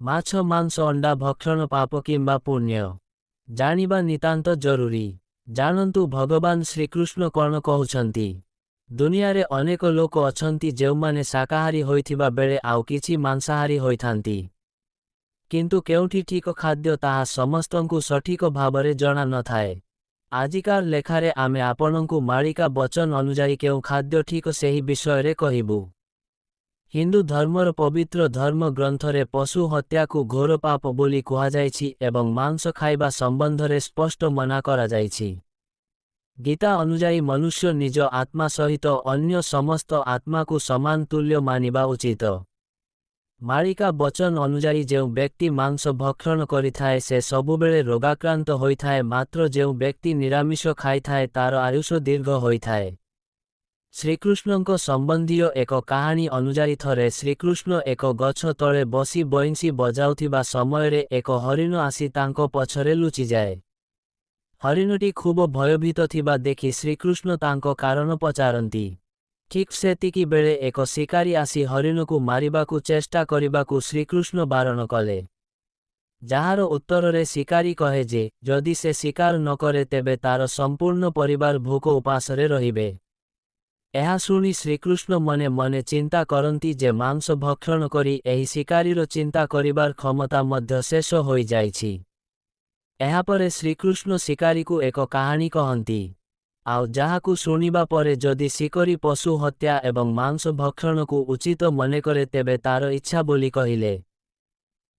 ମାଛ ମାଂସ ଅଣ୍ଡା ଭକ୍ଷଣ ପାପ କିମ୍ବା ପୁଣ୍ୟ ଜାଣିବା ନିତାନ୍ତ ଜରୁରୀ। ଜାଣନ୍ତୁ ଭଗବାନ ଶ୍ରୀକୃଷ୍ଣ କ'ଣ କହୁଛନ୍ତି। ଦୁନିଆରେ ଅନେକ ଲୋକ ଅଛନ୍ତି ଯେଉଁମାନେ ଶାକାହାରୀ ହୋଇଥିବା ବେଳେ ଆଉ କିଛି ମାଂସାହାରୀ ହୋଇଥାନ୍ତି। କିନ୍ତୁ କେଉଁଠି ଠିକ ଖାଦ୍ୟ ତାହା ସମସ୍ତଙ୍କୁ ସଠିକ ଭାବରେ ଜଣା ନଥାଏ। ଆଜିକାର ଲେଖାରେ ଆମେ ଆପଣଙ୍କୁ ମାଳିକା ବଚନ ଅନୁଯାୟୀ କେଉଁ ଖାଦ୍ୟ ଠିକ ସେହି ବିଷୟରେ କହିବୁ। ହିନ୍ଦୁ ଧର୍ମର ପବିତ୍ର ଧର୍ମ ଗ୍ରନ୍ଥରେ ପଶୁ ହତ୍ୟାକୁ ଘୋର ପାପ ବୋଲି କୁହାଯାଇଛି ଏବଂ ମାଂସ ଖାଇବା ସମ୍ବନ୍ଧରେ ସ୍ପଷ୍ଟ ମନା କରାଯାଇଛି। ଗୀତା ଅନୁଯାୟୀ ମନୁଷ୍ୟ ନିଜ ଆତ୍ମା ସହିତ ଅନ୍ୟ ସମସ୍ତ ଆତ୍ମାକୁ ସମାନ ତୁଲ୍ୟ ମାନିବା ଉଚିତ। ମାଳିକା ବଚନ ଅନୁଯାୟୀ ଯେଉଁ ବ୍ୟକ୍ତି ମାଂସ ଭକ୍ଷଣ କରିଥାଏ ସେ ସବୁବେଳେ ରୋଗାକ୍ରାନ୍ତ ହୋଇଥାଏ, ମାତ୍ର ଯେଉଁ ବ୍ୟକ୍ତି ନିରାମିଷ ଖାଇଥାଏ ତାର ଆୟୁଷ ଦୀର୍ଘ ହୋଇଥାଏ। ଶ୍ରୀକୃଷ୍ଣଙ୍କ ସମ୍ବନ୍ଧୀୟ ଏକ କାହାଣୀ ଅନୁଯାୟୀ ଥରେ ଶ୍ରୀକୃଷ୍ଣ ଏକ ଗଛ ତଳେ ବସି ବଇଁଶୀ ବଜାଉଥିବା ସମୟରେ ଏକ ହରିଣ ଆସି ତାଙ୍କ ପଛରେ ଲୁଚିଯାଏ। ହରିଣଟି ଖୁବ ଭୟଭୀତ ଥିବା ଦେଖି ଶ୍ରୀକୃଷ୍ଣ ତାଙ୍କ କାରଣ ପଚାରନ୍ତି। ଠିକ୍ ସେତିକି ବେଳେ ଏକ ଶିକାରୀ ଆସି ହରିଣକୁ ମାରିବାକୁ ଚେଷ୍ଟା କରିବାକୁ ଶ୍ରୀକୃଷ୍ଣ ବାରଣ କଲେ। ଯାହାର ଉତ୍ତରରେ ଶିକାରୀ କହେ ଯେ ଯଦି ସେ ଶିକାର ନ କରେ ତେବେ ତାର ସମ୍ପୂର୍ଣ୍ଣ ପରିବାର ଭୋକ ଉପାସରେ ରହିବେ। ଏହା ଶୁଣି ଶ୍ରୀକୃଷ୍ଣ ମନେ ମନେ ଚିନ୍ତା କରନ୍ତି ଯେ ମାଂସ ଭକ୍ଷଣ କରି ଏହି ଶିକାରୀର ଚିନ୍ତା କରିବାର କ୍ଷମତା ମଧ୍ୟ ଶେଷ ହୋଇଯାଇଛି। ଏହାପରେ ଶ୍ରୀକୃଷ୍ଣ ଶିକାରୀକୁ ଏକ କାହାଣୀ କହନ୍ତି, ଆଉ ଯାହାକୁ ଶୁଣିବା ପରେ ଯଦି ଶିକାରୀ ପଶୁ ହତ୍ୟା ଏବଂ ମାଂସ ଭକ୍ଷଣକୁ ଉଚିତ ମନେକରେ ତେବେ ତାର ଇଚ୍ଛା ବୋଲି କହିଲେ।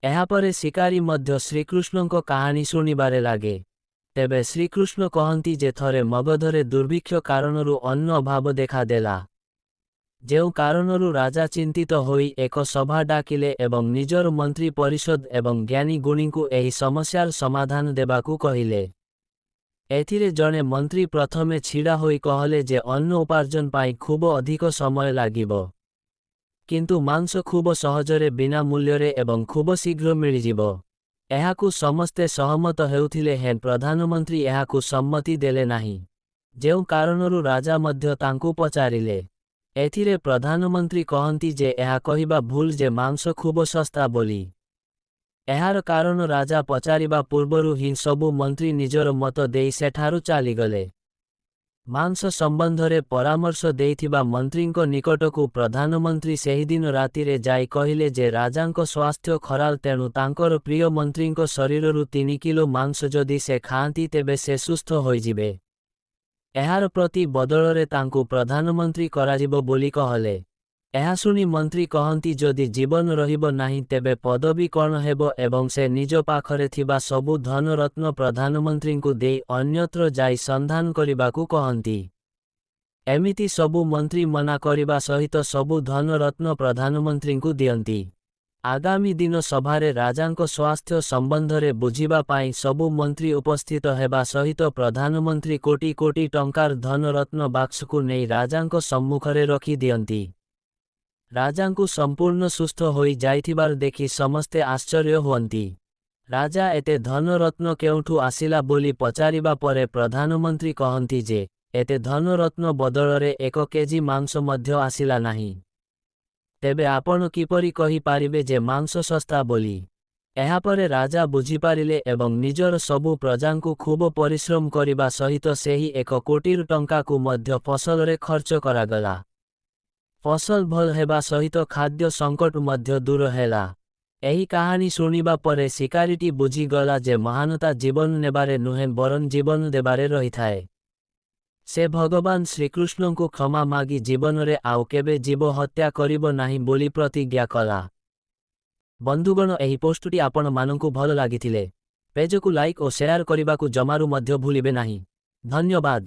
ଏହାପରେ ଶିକାରୀ ମଧ୍ୟ ଶ୍ରୀକୃଷ୍ଣଙ୍କ କାହାଣୀ ଶୁଣିବାରେ ଲାଗେ। ତେବେ ଶ୍ରୀକୃଷ୍ଣ କହନ୍ତି ଯେ ଥରେ ମଗଧରେ ଦୁର୍ଭିକ୍ଷ କାରଣରୁ ଅନ୍ନ ଅଭାବ ଦେଖାଦେଲା। ଯେଉଁ କାରଣରୁ ରାଜା ଚିନ୍ତିତ ହୋଇ ଏକ ସଭା ଡାକିଲେ ଏବଂ ନିଜର ମନ୍ତ୍ରୀ ପରିଷଦ ଏବଂ ଜ୍ଞାନୀ ଗୁଣୀଙ୍କୁ ଏହି ସମସ୍ୟାର ସମାଧାନ ଦେବାକୁ କହିଲେ। ଏଥିରେ ଜଣେ ମନ୍ତ୍ରୀ ପ୍ରଥମେ ଛିଡ଼ା ହୋଇ କହିଲେ ଯେ ଅନ୍ନ ଉପାର୍ଜନ ପାଇଁ ଖୁବ ଅଧିକ ସମୟ ଲାଗିବ, କିନ୍ତୁ ମାଂସ ଖୁବ ସହଜରେ ବିନା ମୂଲ୍ୟରେ ଏବଂ ଖୁବ ଶୀଘ୍ର ମିଳିଯିବ। ଏହାକୁ ସମସ୍ତେ ସହମତ ହେଉଥିଲେ ହେଁ ପ୍ରଧାନମନ୍ତ୍ରୀ ଏହାକୁ ସମ୍ମତି ଦେଲେ ନାହିଁ। ଯେଉଁ କାରଣରୁ ରାଜା ମଧ୍ୟ ତାଙ୍କୁ ପଚାରିଲେ। ଏଥିରେ ପ୍ରଧାନମନ୍ତ୍ରୀ କହନ୍ତି ଯେ ଏହା କହିବା ଭୁଲ ଯେ ମାଂସ ଖୁବ ଶସ୍ତା ବୋଲି। ଏହାର କାରଣ ରାଜା ପଚାରିବା ପୂର୍ବରୁ ହିଁ ସବୁ ମନ୍ତ୍ରୀ ନିଜର ମତ ଦେଇ ସେଠାରୁ ଚାଲିଗଲେ। ମାଂସ ସମ୍ବନ୍ଧରେ ପରାମର୍ଶ ଦେଇଥିବା ମନ୍ତ୍ରୀଙ୍କ ନିକଟକୁ ପ୍ରଧାନମନ୍ତ୍ରୀ ସେହିଦିନ ରାତିରେ ଯାଇ କହିଲେ ଯେ ରାଜାଙ୍କ ସ୍ୱାସ୍ଥ୍ୟ ଖରାପ, ତେଣୁ ତାଙ୍କର ପ୍ରିୟ ମନ୍ତ୍ରୀଙ୍କ ଶରୀରରୁ 3 କିଲୋ ମାଂସ ଯଦି ସେ ଖାଆନ୍ତି ତେବେ ସେ ସୁସ୍ଥ ହୋଇଯିବେ। ଏହାର ପ୍ରତି ବଦଳରେ ତାଙ୍କୁ ପ୍ରଧାନମନ୍ତ୍ରୀ କରାଯିବ ବୋଲି କହିଲେ। ଏହା ଶୁଣି ମନ୍ତ୍ରୀ କହନ୍ତି ଯଦି ଜୀବନ ରହିବ ନାହିଁ ତେବେ ପଦବୀ କ'ଣ ହେବ ଏବଂ ସେ ନିଜ ପାଖରେ ଥିବା ସବୁ ଧନରତ୍ନ ପ୍ରଧାନମନ୍ତ୍ରୀଙ୍କୁ ଦେଇ ଅନ୍ୟତ୍ର ଯାଇ ସନ୍ଧାନ କରିବାକୁ କହନ୍ତି। ଏମିତି ସବୁ ମନ୍ତ୍ରୀ ମନା କରିବା ସହିତ ସବୁ ଧନରତ୍ନ ପ୍ରଧାନମନ୍ତ୍ରୀଙ୍କୁ ଦିଅନ୍ତି। ଆଗାମୀ ଦିନ ସଭାରେ ରାଜାଙ୍କ ସ୍ୱାସ୍ଥ୍ୟ ସମ୍ବନ୍ଧରେ ବୁଝିବା ପାଇଁ ସବୁ ମନ୍ତ୍ରୀ ଉପସ୍ଥିତ ହେବା ସହିତ ପ୍ରଧାନମନ୍ତ୍ରୀ କୋଟି କୋଟି ଟଙ୍କାର ଧନରତ୍ନ ବାକ୍ସକୁ ନେଇ ରାଜାଙ୍କ ସମ୍ମୁଖରେ ରଖି ଦିଅନ୍ତି। ରାଜାଙ୍କୁ ସମ୍ପୂର୍ଣ୍ଣ ସୁସ୍ଥ ହୋଇ ଯାଇଥିବାର ଦେଖି ସମସ୍ତେ ଆଶ୍ଚର୍ଯ୍ୟ ହୁଅନ୍ତି। ରାଜା ଏତେ ଧନରତ୍ନ କେଉଁଠୁ ଆସିଲା ବୋଲି ପଚାରିବା ପରେ ପ୍ରଧାନମନ୍ତ୍ରୀ କହନ୍ତି ଯେ ଏତେ ଧନରତ୍ନ ବଦଳରେ 1 କେଜି ମାଂସ ମଧ୍ୟ ଆସିଲା ନାହିଁ। ତେବେ ଆପଣ କିପରି କହିପାରିବେ ଯେ ମାଂସ ଶସ୍ତା ବୋଲି? ଏହାପରେ ରାଜା ବୁଝିପାରିଲେ ଏବଂ ନିଜର ସବୁ ପ୍ରଜାଙ୍କୁ ଖୁବ ପରିଶ୍ରମ କରିବା ସହିତ ସେହି 1 କୋଟି ଟଙ୍କାକୁ ମଧ୍ୟ ଫସଲରେ ଖର୍ଚ୍ଚ କରାଗଲା। ଫସଲ ଭଲ ହେବା ସହିତ ଖାଦ୍ୟ ସଙ୍କଟ ମଧ୍ୟ ଦୂର ହେଲା। ଏହି କାହାଣୀ ଶୁଣିବା ପରେ ଶିକାରୀଟି ବୁଝିଗଲା ଯେ ମହାନତା ଜୀବନ ନେବାରେ ନୁହେଁ ବରଂ ଜୀବନ ଦେବାରେ ରହିଥାଏ। ସେ ଭଗବାନ ଶ୍ରୀକୃଷ୍ଣଙ୍କୁ କ୍ଷମା ମାଗି ଜୀବନରେ ଆଉ କେବେ ଜୀବ ହତ୍ୟା କରିବ ନାହିଁ ବୋଲି ପ୍ରତିଜ୍ଞା କଲା। ବନ୍ଧୁଗଣ, ଏହି ପୋଷ୍ଟଟି ଆପଣମାନଙ୍କୁ ଭଲ ଲାଗିଥିଲେ ପେଜକୁ ଲାଇକ୍ ଓ ସେୟାର କରିବାକୁ ଜମାରୁ ମଧ୍ୟ ଭୁଲିବେ ନାହିଁ। ଧନ୍ୟବାଦ।